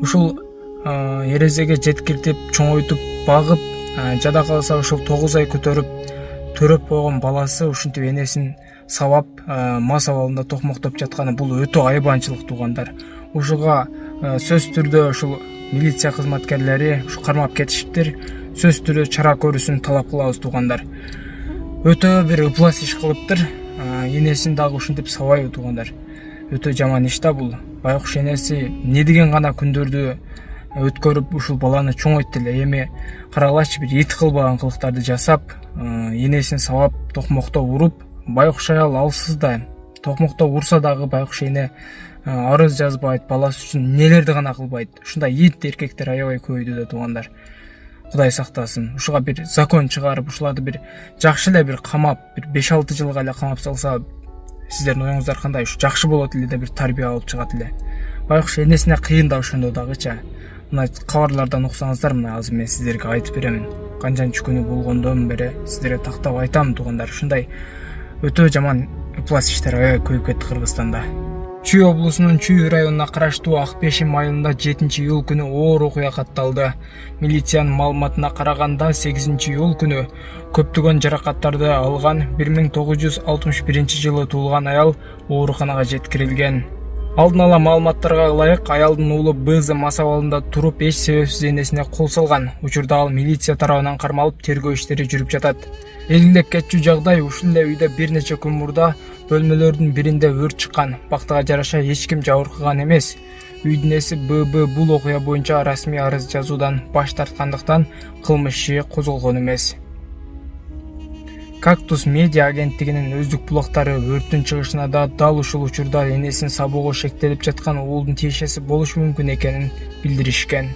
ушул эрезеге жеткиртип чоңойтуп багып, жада калса ушул 9 ай көтөрүп төрөп койгон баласы ушинтип энесин сабап мас абалында токмоктоп жатканы бул өтө айбанчылык туугандар. Ушуга сөз түрдө ушул милиция кызматкерлери ушу кармап кетишиптир. Сөз түрдө чара көрүүсүн талап кылабыз туугандар. Өтө бир ыплас иш кылыптыр. Энесин дагы ушинтип сабайбы туугандар. Өтө жаман иш да бул. Байкуш энеси не деген гана күндөрдү өткөрүп ушул баланы чоңойтты эле. Эми карагылачы, бир ит кылбаган кылыктарды жасап, энесин сабап токмоктоп уруп, байкуш аял алсыз да. Токмоктоп урса дагы байкуш эне арыз жазбайт, баласы үчүн нелерди гана кылбайт. Ушундай ит эркектер аябай көбөйдү да туугандар. Кудай сактасын. Ушуга бир закон чыгарып, ушуларды бир жакшы эле бир камап, бир 5-6 жылга эле камап салса, сиздердин оюңуздар кандай? Ушу жакшы болот эле да, бир тарбия алып чыгат эле. Байкуш энесине кыйын да ошондо дагыча. Мына кабарлардан уксаңыздар, мына азыр мен сиздерге айтып беремин. Канчанчы күнү болгондон бери сиздерге тактап айтам туугандар. Ушундай өтө жаман ыплас иштер аябай көбөйүп кетти Кыргызстанда. Чүй облусунун Чүй районуна караштуу Акбешим айылында 7-июл күнү оор окуя катталды. Милициянын маалыматына караганда 8-июл күнү көптөгөн жаракаттарды алган 1961-жылы туулган аял ооруканага жеткирилген. Алдын ала маалыматтарга ылайык, аялдын уулу БЗ мас абалында туруп эч себепсиз энесине кол салган. Учурда ал милиция тарабынан кармалып, тергөө иштери жүрүп жатат. Элгилеп кетчү жагдай ушул эле үйдө бир нече күн мурда бөлмөлөрдүн биринде өрт чыккан. Бактыга жараша эч ким жабыркаган эмес. Үйдүн ээси ББ бул окуя боюнча расмий арыз жазуудан баш тарткандыктан кылмыш иши козголгон эмес. Кактус медиа агенттигинин өздүк булактары өрттүн чыгышына да дал ушул учурда энесин сабоого шектелип жаткан уулдун тиешеси болушу мүмкүн экенин билдиришкен.